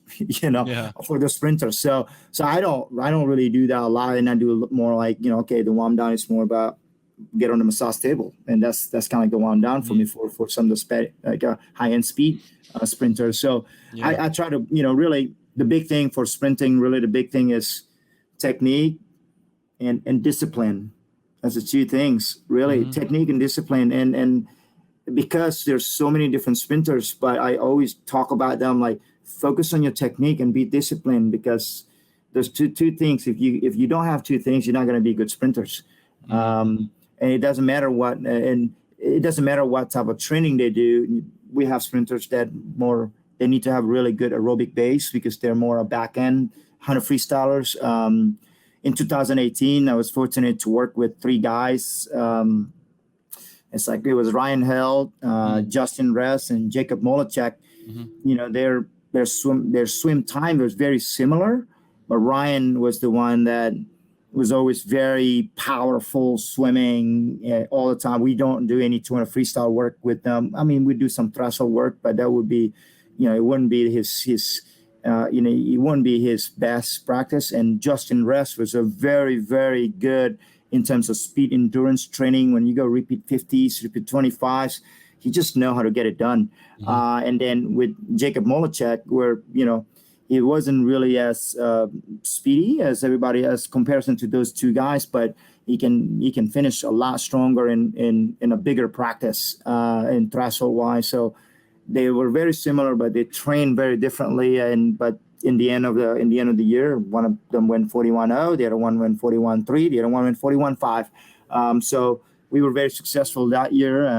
for the sprinters. So I don't really do that a lot, and I do more like, okay, the warm down is more about get on the massage table, and that's kind of like the warm down for me for some of the high-end speed sprinters. So I try to, really the big thing for sprinting, really the big thing is technique and discipline. That's the two things, really, technique and discipline. And because there's so many different sprinters, but I always talk about them like focus on your technique and be disciplined, because there's two things. If you don't have two things, you're not going to be good sprinters. And it doesn't matter what type of training they do. We have sprinters that they need to have really good aerobic base because they're more a back end 100 freestylers. In 2018, I was fortunate to work with 3 guys. It's like it was Ryan Held, Justin Ress, and Jacob Molacek. Their swim time was very similar, but Ryan was the one that was always very powerful swimming all the time. We don't do any 200 freestyle work with them. I mean, we do some threshold work, but that would be, it wouldn't be his it wouldn't be his best practice. And Justin Ress was a very, very good in terms of speed endurance training. When you go repeat 50s, repeat 25s, he just know how to get it done. And then with Jacob Molacek, where, he wasn't really as speedy as everybody as comparison to those 2 guys, but he can finish a lot stronger in a bigger practice in threshold wise. So they were very similar, but they trained very differently. But in the end of the year, one of them went 41.0, the other one went 41.3, the other one went 41.5. So we were very successful that year,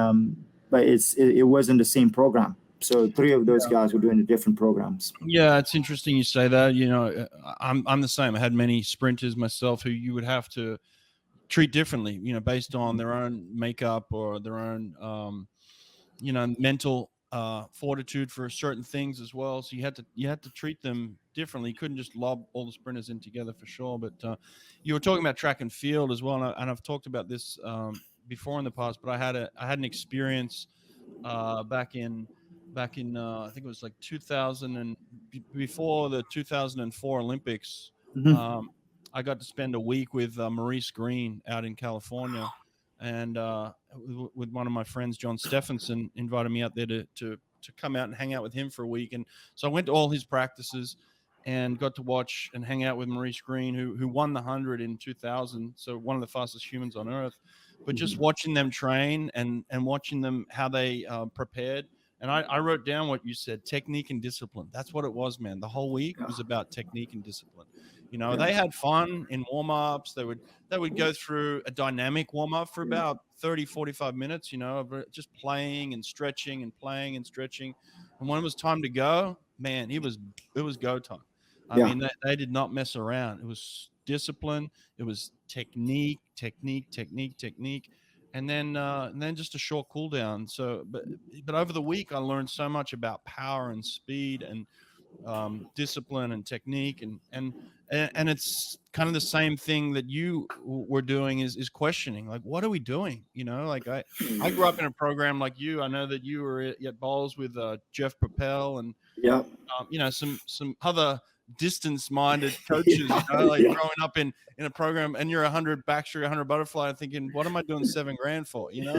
but it wasn't the same program. So 3 of those guys were doing the different programs. Yeah, it's interesting you say that. I'm the same. I had many sprinters myself who you would have to treat differently, based on their own makeup or their own, mental fortitude for certain things as well. So you had to treat them differently. You couldn't just lob all the sprinters in together for sure. But you were talking about track and field as well, and I've talked about this before in the past. But I had an experience back in I think it was like 2000 and before the 2004 Olympics. I got to spend a week with Maurice Green out in California. and with one of my friends, John Stephenson, invited me out there to come out and hang out with him for a week. And so I went to all his practices and got to watch and hang out with Maurice Green, who won the 100 in 2000. So one of the fastest humans on earth. But just watching them train and watching them, how they prepared. And I wrote down what you said, technique and discipline. That's what it was, man. The whole week was about technique and discipline. You know, they had fun in warm-ups. They would go through a dynamic warm-up for about 30, 45 minutes, you know, just playing and stretching and playing and stretching. And when it was time to go, man, it was go time. I mean, they did not mess around. It was discipline. It was technique, and then just a short cool down. So, but over the week, I learned so much about power and speed and discipline and technique, and it's kind of the same thing that you were doing is questioning, like, what are we doing? You know, like I grew up in a program like you. I know that you were at Bolles with Jeff Propel and you know, some other distance-minded coaches, you know, like growing up in a program, and you're 100 backstroke, 100 butterfly, and thinking, what am I doing $7,000 for? You know,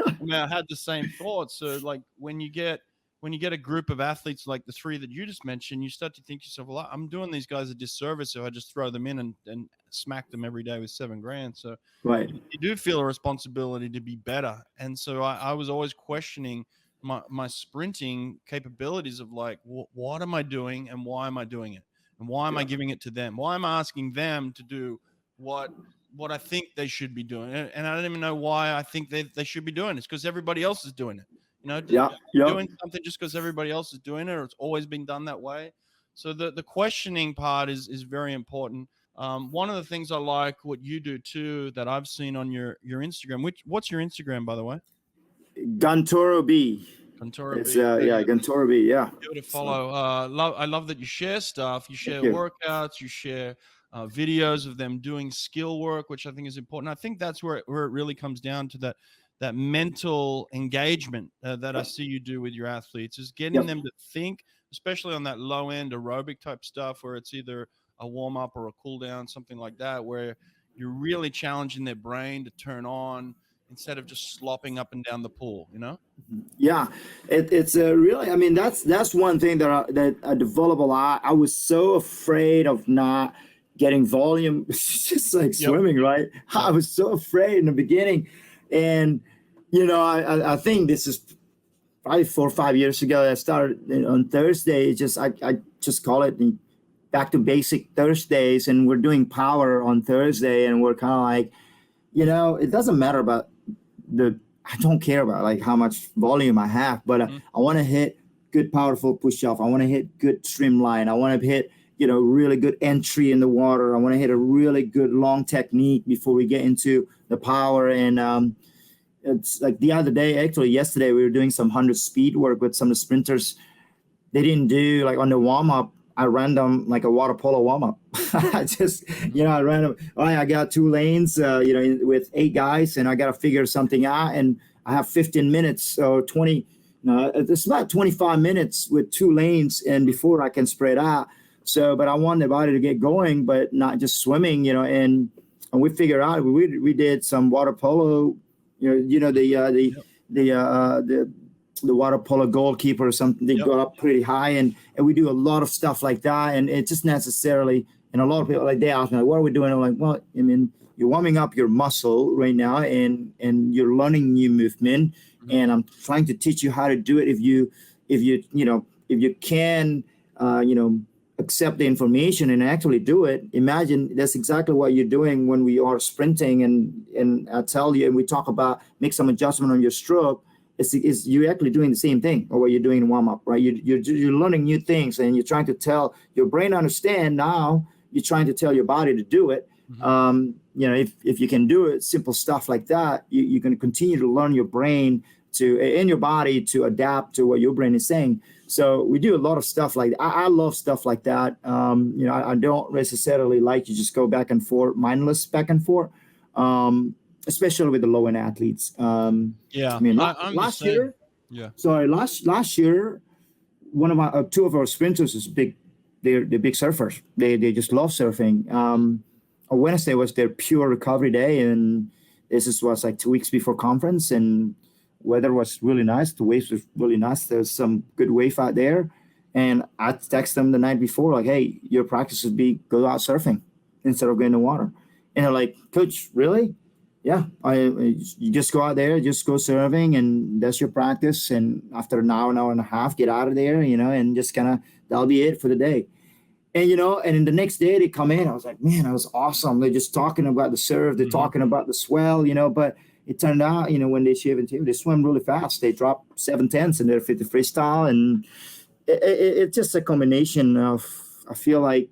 I mean, I had the same thoughts. So like when you get a group of athletes like the three that you just mentioned, you start to think to yourself, well, I'm doing these guys a disservice if I just throw them in and smack them every day with $7,000. So you do feel a responsibility to be better. And so I was always questioning my sprinting capabilities of like, what am I doing and why am I doing it? And why am I giving it to them? Why am I asking them to do what I think they should be doing? And I don't even know why I think they should be doing it. It's because everybody else is doing it. You know, doing something just because everybody else is doing it, or it's always been done that way. So the questioning part is very important. One of the things I like what you do too, that I've seen on your Instagram, what's your Instagram, by the way? GuntoroB. GuntoroB. It's GuntoroB. Yeah. Give it a follow. I love that you share stuff. You share workouts. You share videos of them doing skill work, which I think is important. I think that's where it really comes down to that mental engagement that I see you do with your athletes, is getting them to think, especially on that low end aerobic type stuff where it's either a warm up or a cool down, something like that, where you're really challenging their brain to turn on instead of just slopping up and down the pool, you know? Yeah, it's really, I mean, that's one thing that I developed a lot. I was so afraid of not getting volume. It's just like swimming, right? I was so afraid in the beginning. And, you know, I think this is probably 4 or 5 years ago. I started on Thursday. I just call it the back to basic Thursdays. And we're doing power on Thursday. And we're kind of like, you know, it doesn't matter about I don't care about like how much volume I have, but I want to hit good, powerful push-off. I want to hit good streamline. I want to hit, you know, really good entry in the water. I want to hit a really good long technique before we get into the power. And it's like the other day, actually yesterday, we were doing some 100 speed work with some of the sprinters. They didn't do like on the warm-up. I ran them like a water polo warm-up. I just, you know, I ran them. I got 2 lanes, you know, with 8 guys, and I got to figure something out. And I have 15 minutes or 20. No, it's about 25 minutes with 2 lanes, and before I can spread out. So, but I want the body to get going, but not just swimming, you know. And we figured out we did some water polo, you know the water polo goalkeeper or something. They go up pretty high, and we do a lot of stuff like that. And it's just necessarily, and a lot of people, like, they ask me, like, what are we doing? I'm like, well, I mean, you're warming up your muscle right now, and you're learning new movement. And I'm trying to teach you how to do it. If you can, you know, accept the information and actually do it. Imagine that's exactly what you're doing when we are sprinting. And I tell you, and we talk about make some adjustment on your stroke. Is you're actually doing the same thing, or what you're doing in warm up, right? You're learning new things, and you're trying to tell your brain understand. Now you're trying to tell your body to do it. You know, if you can do it, simple stuff like that, you can continue to learn your brain and your body to adapt to what your brain is saying. So we do a lot of stuff like that. I love stuff like that. You know, I don't necessarily like to just go back and forth, mindless back and forth. Especially with the low end athletes. I mean, last year, last year, one of my 2 of our sprinters is big. They're big surfers. They just love surfing. On Wednesday was their pure recovery day, and was like 2 weeks before conference, and weather was really nice. The waves was really nice. There's some good wave out there. And I text them the night before, like, hey, your practice would be go out surfing instead of going to water. And they're like, Coach, really? Yeah, you just go out there, just go surfing, and that's your practice. And after an hour and a half, get out of there, and just kind of, that'll be it for the day. And, and then the next day they come in. I was like, man, that was awesome. They're just talking about the surf. They're talking about the swell, but it turned out, when they shave and tape, they swim really fast. They drop 7/10 in their 50 freestyle. And it's just a combination of, I feel like,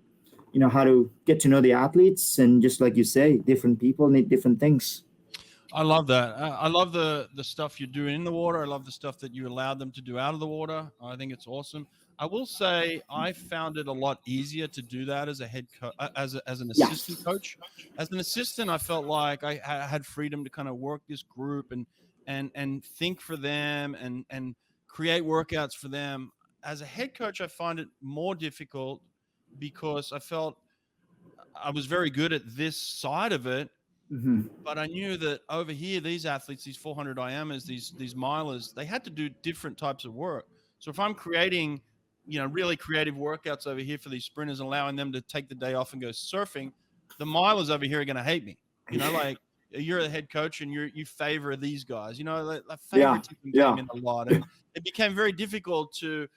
how to get to know the athletes. And just like you say, different people need different things. I love that. I love the stuff you do in the water. I love the stuff that you allow them to do out of the water. I think it's awesome. I will say I found it a lot easier to do that as a head coach, as an assistant coach. As an assistant, I felt like I had freedom to kind of work this group and think for them and create workouts for them. As a head coach, I find it more difficult because I felt I was very good at this side of it. But I knew that over here, these athletes, these 400 IMers, these milers, they had to do different types of work. So if I'm creating, really creative workouts over here for these sprinters, allowing them to take the day off and go surfing, the milers over here are going to hate me. Like you're a head coach and you favor these guys. Like favoritism came in a lot, and it became very difficult to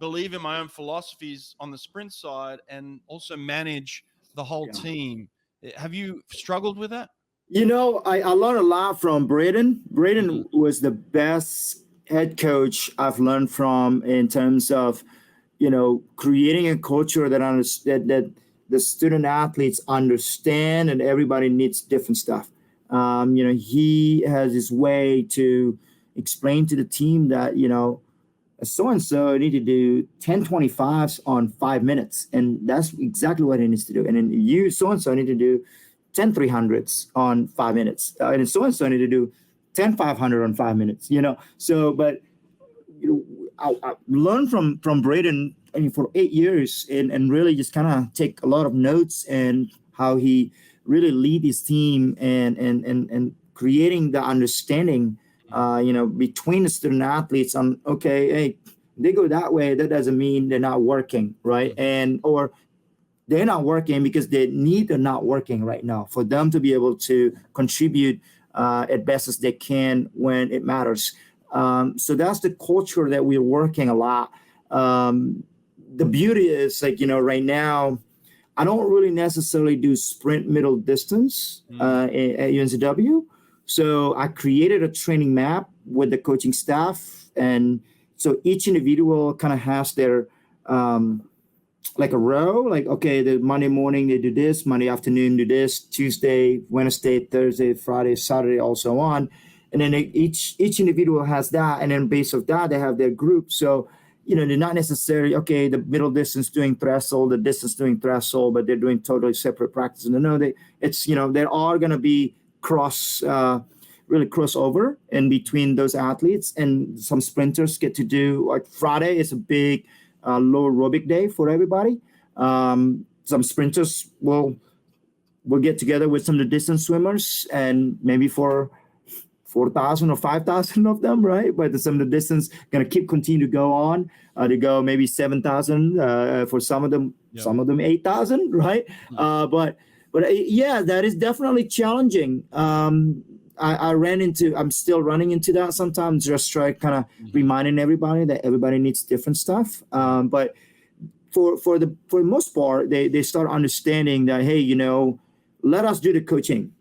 believe in my own philosophies on the sprint side and also manage the whole team. Have you struggled with that? I learned a lot from Braden. Braden was the best head coach I've learned from in terms of, creating a culture that the student athletes understand, and everybody needs different stuff. He has his way to explain to the team that, so-and-so need to do 10 25s on 5 minutes. And that's exactly what he needs to do. And then you, so-and-so, need to do 10 300s on 5 minutes. And so-and-so need to do 10 500 on 5 minutes, So, but I learned from Braden for 8 years and really just kind of take a lot of notes and how he really lead his team and creating the understanding between the student athletes on, okay, hey, they go that way. That doesn't mean they're not working, right? Or they're not working because their needs are not working right now for them to be able to contribute as best as they can when it matters. So that's the culture that we're working a lot. The beauty is right now, I don't really necessarily do sprint middle distance at UNCW. So I created a training map with the coaching staff. And so each individual kind of has their, like a row, like, okay, the Monday morning they do this, Monday afternoon do this, Tuesday, Wednesday, Thursday, Friday, Saturday, also on. And then each individual has that. And then based off that, they have their group. So, they're not necessarily, okay, the middle distance doing threshold, the distance doing threshold, but they're doing totally separate practices. No, they're all going to be really crossover in between those athletes. And some sprinters get to do, like Friday is a big low aerobic day for everybody. Some sprinters will get together with some of the distance swimmers, and maybe for 4,000 or 5,000 of them, right? But some of the distance going to continue to go on. They go maybe 7,000 for some of them, some of them 8,000, right? But yeah, that is definitely challenging. I'm still running into that sometimes, just try kind of reminding everybody that everybody needs different stuff. But for the most part, they start understanding that, hey, let us do the coaching.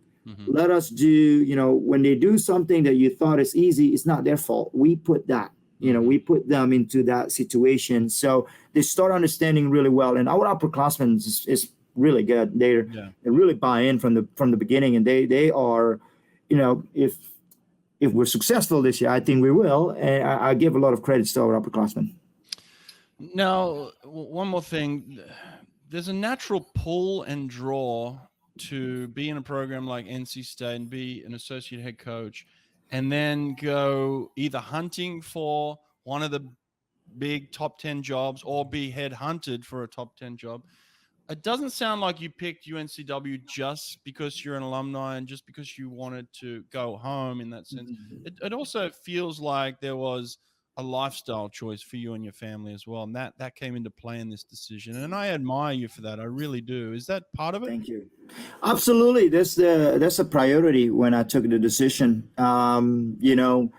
Let us do, when they do something that you thought is easy, it's not their fault. We put that, we put them into that situation. So they start understanding really well. And our upperclassmen is really good. They really buy in from the beginning, and they are, if we're successful this year, I think we will. And I give a lot of credit to our upperclassmen. Now, one more thing. There's a natural pull and draw to be in a program like NC State and be an associate head coach, and then go either hunting for one of the big top 10 jobs or be head hunted for a top 10 job. it doesn't sound like you picked UNCW just because you're an alumni and just because you wanted to go home in that sense. It also feels like there was a lifestyle choice for you and your family as well. And that came into play in this decision. And I admire you for that. I really do. Is that part of it? Thank you. Absolutely. That's a priority when I took the decision. You know,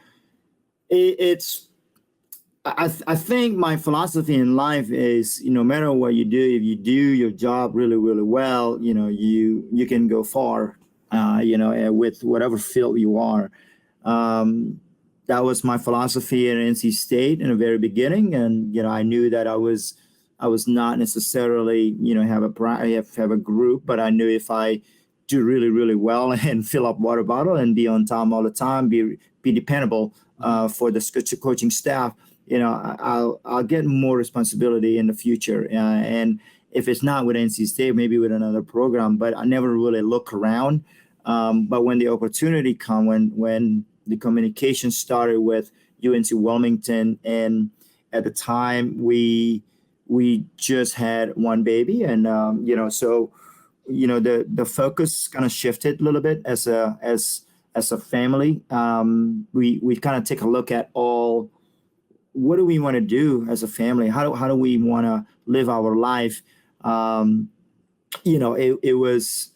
I think my philosophy in life is, no matter what you do, if you do your job really, really well, you can go far, with whatever field you are. That was my philosophy at NC State in the very beginning. And, I knew that I was not necessarily, have a group, but I knew if I do really, really well and fill up water bottle and be on time all the time, be dependable for the coaching staff, I'll get more responsibility in the future. And if it's not with NC State, maybe with another program, but I never really look around. But when the opportunity come, when the communication started with UNC Wilmington, and at the time we just had one baby, and so the focus kind of shifted a little bit as a family. We kind of take a look at what do we want to do as a family? How do we want to live our life? There was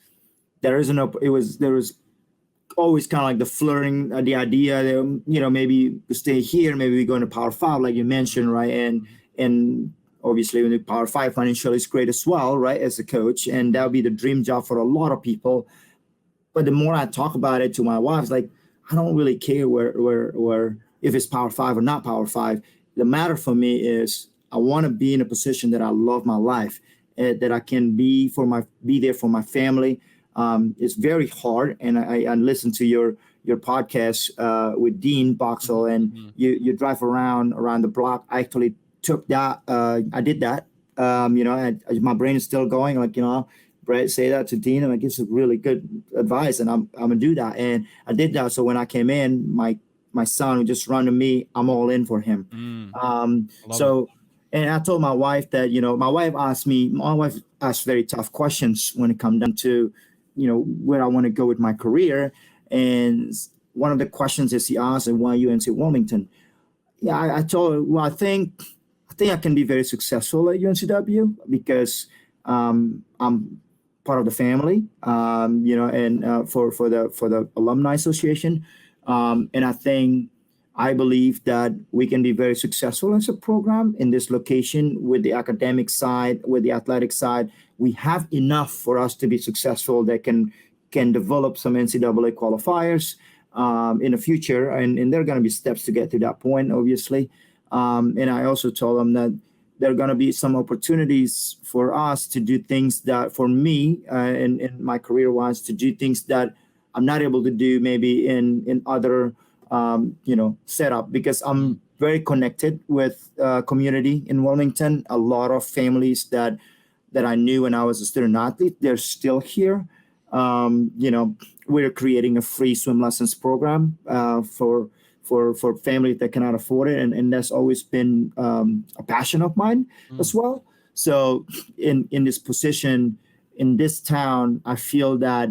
always kind of like the flirting, the idea that, maybe we stay here, maybe we go into Power 5, like you mentioned, right? And obviously when the Power 5 financially is great as well, right, as a coach, and that would be the dream job for a lot of people. But the more I talk about it to my wife, it's like, I don't really care where if it's Power 5 or not Power 5. The matter for me is I want to be in a position that I love my life, that I can be there for my family. It's very hard, and I listened to your podcast with Dean Boxall, and you drive around the block. I actually took that. I did that. My brain is still going. Like, Brett, say that to Dean, and like, it's really good advice, and I'm gonna do that. And I did that. So when I came in, my son would just run to me. I'm all in for him. And I told my wife that, my wife asked very tough questions when it comes down to, where I want to go with my career. And one of the questions is he asked, why UNC Wilmington? Yeah, I told her, well, I think I can be very successful at UNCW because I'm part of the family, and for the Alumni Association. And I believe that we can be very successful as a program in this location with the academic side, with the athletic side. We have enough for us to be successful that can develop some NCAA qualifiers in the future. And there are going to be steps to get to that point, obviously. And I also told them that there are going to be some opportunities for us to do things that, for me, in my career-wise, to do things that I'm not able to do maybe in other setup, because I'm very connected with community in Wilmington. A lot of families that I knew when I was a student athlete, they're still here. We're creating a free swim lessons program for families that cannot afford it, and that's always been a passion of mine as well. So in this position, in this town, I feel that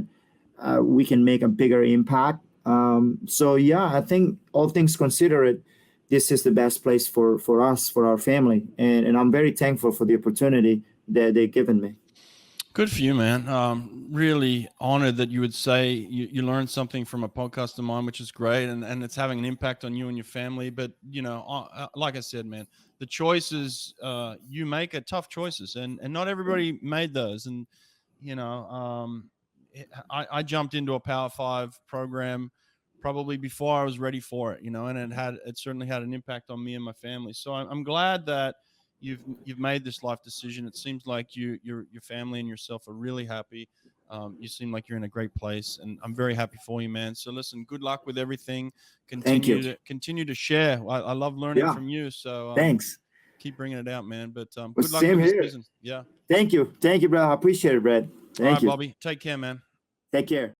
we can make a bigger impact. I think all things considered, this is the best place for us, for our family. And I'm very thankful for the opportunity that they've given me. Good for you, man. Really honored that you would say you learned something from a podcast of mine, which is great. And it's having an impact on you and your family. But, like I said, man, the choices you make are tough choices, and not everybody made those. And, I jumped into a Power 5 program probably before I was ready for it, and it certainly had an impact on me and my family. So I'm glad that you've made this life decision. It seems like your family and yourself are really happy. You seem like you're in a great place, and I'm very happy for you, man. So listen, good luck with everything. Continue to share. I love learning from you. So thanks. Keep bringing it out, man. But good luck with this season. Yeah. Thank you, bro. I appreciate it, Brad. Thank you, Bobby. Take care, man. Take care.